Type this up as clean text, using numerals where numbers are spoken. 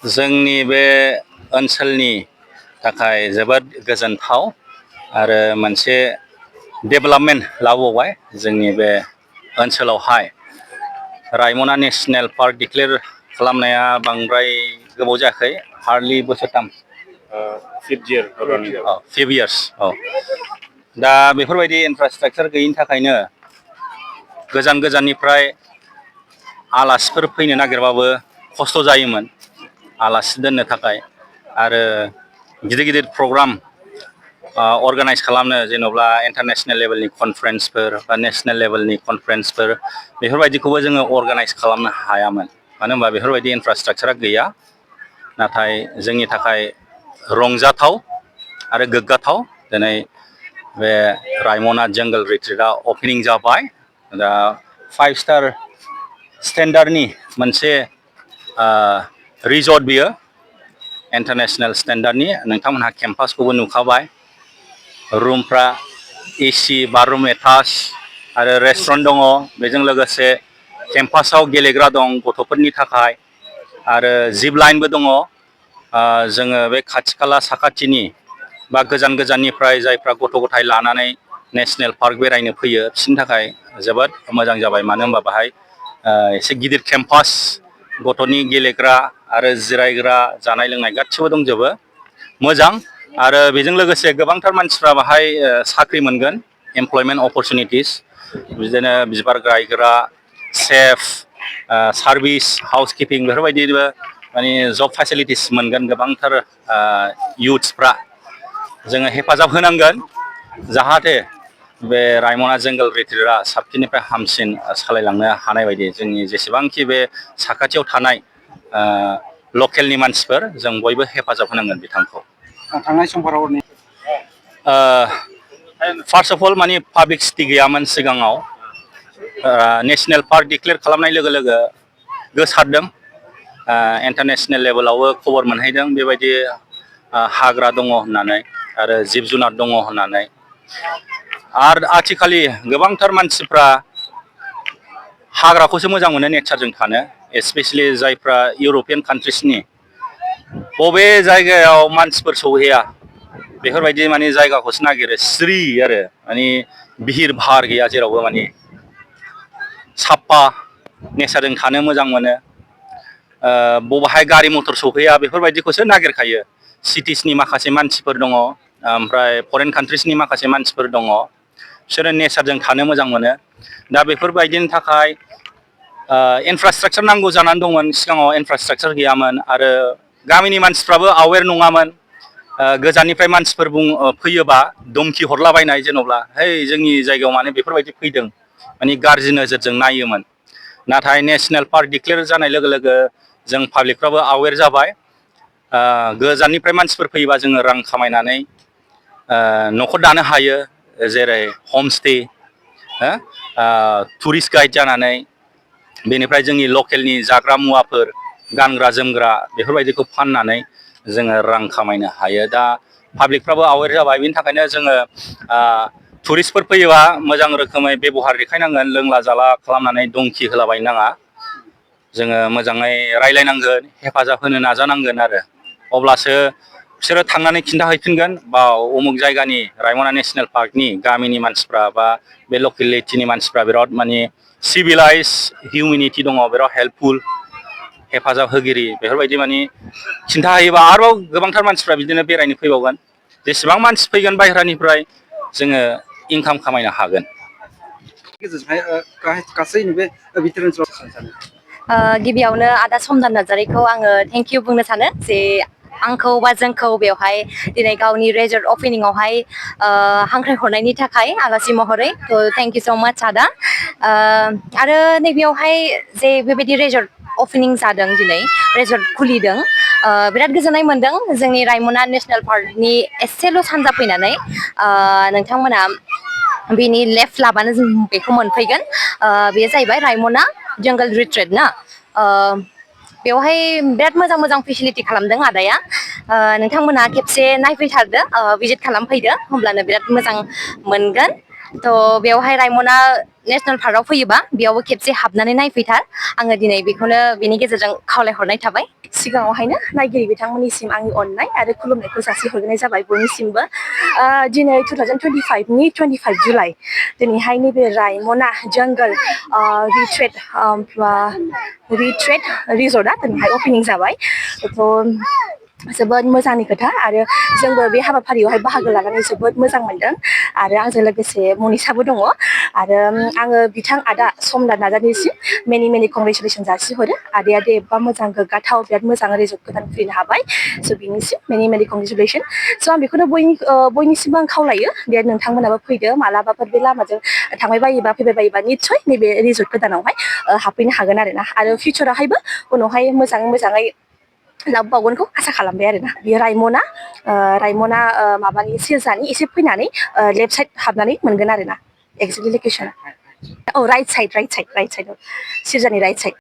जोंनि बे ओनसोलनि थाखाय जोबोद गोजोनथाव आरो मोनसे डेभेलपमेन्ट लाबोबाय जोंनि बे ओनसोलावहाय रायमना नेशनेल पार्क डिक्लेयार खालामनाया बांद्राय गोबाव जायाखै हार्डलि बोसोरथाम 5 years औ दा बेफोरबायदि इनफ्रास्ट्राक्चार गैयिनि थाखायनो गोजान गोजाननिफ्राय आलासिफोर फैनो नागिरबाबो खस्थ' जायोमोन आलासि दोननो थाखाय आरो गिदिर गिदिर प्रग्राम अर्गानाइज खालामनो जेन'ब्ला इन्टारनेशनेल लेभेलनि कनफारेन्सफोर बा नेशनेल लेभेलनि कनफारेन्सफोर बेफोरबायदिखौबो जोङो अर्गानाइज खालामनो हायामोन मानो होनबा बेफोरबायदि इनफ्रास्ट्राक्चारा गैया नाथाय जोंनि थाखाय रंजाथाव आरो गोग्गाथाव दिनै बे रायमना जंगल रिट्रिटआ अपेनिं जाबाय दा 5 स्टार स्टेन्डार्डनि मोनसे रिजर्ट बियो इन्टारनेशनेल स्टेन्डार्डनि नोंथांमोनहा केम्पासखौबो नुखाबाय रुमफ्रा एसि बाथरुम एटाच आरो रेस्टुरेन्ट दङ बेजों लोगोसे केम्पासाव गेलेग्रा दं गथ'फोरनि थाखाय आरो जिप लाइनबो दङ जोङो बे खाथि खाला साखाथिनि बा गोजान गोजाननिफ्राय जायफ्रा गथ' गथाय लानानै नेशनेल पार्क बेरायनो फैयो बिसोरनि थाखाय जोबोद मोजां जाबाय मानो होनबा बाहाय एसे गिदिर केम्पास गथ'नि गेलेग्रा आरो जिरायग्रा जानाय लोंनाय गासिबो दंजोबो मोजां आरो बेजों लोगोसे गोबांथार मानसिफ्रा बाहाय साख्रि मोनगोन एमप्लयमेन्ट अपरचुनिटिस बिदिनो बिबार गायग्रा सेफ सार्भिस हाउसकिपिं बेफोरबायदिबो माने जब फेसिलिटिस मोनगोन गोबांथार इयुथ्सफ्रा जोङो हेफाजाब होनांगोन जाहाथे बे रायमना जंगल रिट्रिटआ साबसिननिफ्राय हामसिन सालायलांनो हानाय बायदि जोंनि जेसेबांखि बे साखाथियाव थानाय लकेलनि मानसिफोर जों बयबो हेफाजाब होनांगोन बिथांखौ थांनाय समफोराव फार्स्ट अफ अल माने पाब्लिक सिटि गैयामोन सिगाङाव नेशनेल पार्क डिक्लेयार खालामनाय लोगो लोगो गोसारदों इन्टारनेशनेल लेभेलावबो खबर मोनहैदों बेबायदि हाग्रा दङ होननानै आरो जिब जुनार दङ होननानै आरो आथिखालि गोबांथार मानसिफ्रा हाग्राखौसो मोजां मोनो नेचारजों थानो स्पेसियेलि जायफ्रा इउर'पियान कान्ट्रिसनि बबे जायगायाव मानसिफोर सौहैया बेफोरबायदि माने जायगाखौसो नागिरो स्रि आरो माने भिर भार गैया जेरावबो माने साफा नेचारजों थानो मोजां मोनो बबाहाय गारि मटर सौहैया बेफोरबायदिखौसो नागिरखायो सिटिसनि माखासे मानसिफोर दङ ओमफ्राय फरेन कान्ट्रिसनि माखासे मानसिफोर दङ बिसोरो नेचारजों थानो मोजां मोनो दा बेफोरबायदिनि थाखाय इनफ्रास्ट्राक्चार नांगौ जानानै दंमोन सिगाङाव इनफ्रास्ट्राक्चार गैयामोन आरो गामिनि मानसिफ्राबो आवेर नङामोन गोजाननिफ्राय मानसिफोर फैयोबा धमखि हरलाबायनाय जेन'ब्ला है जोंनि जायगायाव माने बेफोरबायदि फैदों माने गाज्रि नोजोरजों नायोमोन नाथाय नेशनेल पार्क डिक्लेयार जानाय लोगो लोगो जों पाब्लिकफ्राबो आवेर जाबाय गोजाननिफ्राय मानसिफोर फैयोबा जोङो रां खामायनानै न'खर दानो हायो जेरै हमस्टे टुरिस्ट गाइड जानानै बेनिफ्राय जोंनि लकेलनि जाग्रा मुवाफोर गानग्रा जोमग्रा बेफोरबायदिखौ फाननानै जोङो रां खामायनो हायो दा पाब्लिकफ्राबो आवेर जाबाय बिनि थाखायनो जोङो टुरिस्टफोर फैयोबा मोजां रोखोमै बेब'हार देखायनांगोन लोंला जाला खालामनानै धमखि होलाबायनो नाङा जोङो मोजाङै रायलायनांगोन हेफाजाब होनो नाजानांगोन आरो अब्लासो बिसोरो थांनानै खिन्थाहैफिनगोन बा उमुक जायगानि रायमना नेशनेल पार्कनि गामिनि मानसिफ्रा बा बे लकेलिटिनि मानसिफ्रा बिराद माने सिभिलाइज हिउमेनिटि दङ बिराद हेल्पफुल हेफाजाब होगिरि बेफोरबायदि माने खिन्थाहैयोबा आरोबाव गोबांथार मानसिफ्रा बिदिनो बेरायनो फैबावगोन जेसेबां मानसि फैगोन बाहेरानिफ्राय जोङो इनकाम खामायनो हागोन गिबियावनो आदा समदान नार्जारिखौ आङो थेंक इउ बुंनो सानो जे आंखौ बा जोंखौ बेवहाय दिनै गावनि रेजर्ट अपेनिंआवहाय हांख्रायहरनायनि थाखाय आलासि महरै थ' थेंक इउ स' माच आदा आरो नैबेयावहाय जे बेबायदि रेजर्ट अपेनिं जादों दिनै रेजर्ट खुलिदों बिराद गोजोननाय मोन्दों जोंनि रायमना नेसनेल पार्कनि एसेल' सानजा फैनानै नोंथांमोना बेनि लेफ्ट लाबानो जों बेखौ मोनफैगोन बेयो जाहैबाय रायमना जंगल रिट्रिट ना बेवहाय बिराद मोजां मोजां फेसिलिटि खालामदों आदाया नोंथांमोना खेबसे नायफैथारदो भिजिट खालामफैदो होमब्लानो बिराद मोजां मोनगोन थ' बेवहाय रायमना नेसनेल पार्कआव फैयोबा बेयावबो खेबसे हाबनानै नायफैथार आङो दिनै बेखौनो बेनि गेजेरजों खावलायहरनाय थाबाय सिगाङावहायनो नायगिरि बिथांमोननिसिम आंनि अननाय आरो खुलुमनायखौ जासिहरनाय जाबाय बयनिसिमबो दिनै 2025 नि 25 जुलाइ दिनैहाय नैबे रायमना जंगल रिट्रेट रिजर्टआ दिनैहाय अपेनिं जाबाय जोबोद मोजांनि खोथा आरो जोंबो बे हाबाफारियावहाय बाहागो लानानै जोबोद मोजां मोनदों आरो आंजों लोगोसे मनिसाबो दङ आरो आङो बिथां आदा समनाथ नार्जारिनिसिम मेनि कंग्रेसुलेसन जासिहरो आदाया दे एबा मोजां गोग्गाथाव बिराद मोजां रिजर्ट गोदान खुलिनो हाबाय स' बिनिसिम मेनि कंग्रेसुलेसन स' आं बेखौनो बयनिसिमबो आं खावलायो दे नोंथांमोनाबो फैदो मालाबाफोर बे लामाजों थांबाय बायोबा फैबाय बायोबा निस्सय नैबे रिजर्ट गोदानावहाय हाबफैनो हागोन आरो फिउचारावहायबो उनावहाय मोजाङै लाबोबावगोनखौ आसा खालामबाय आरोना बेयो रायमना माबानि सिरजानि एसे फैनानै लेफ्ट साइड हाबनानै मोनगोन आरोना एक्जेक्टलि लकेसना औ राइट साइड सिरजानि राइट साइड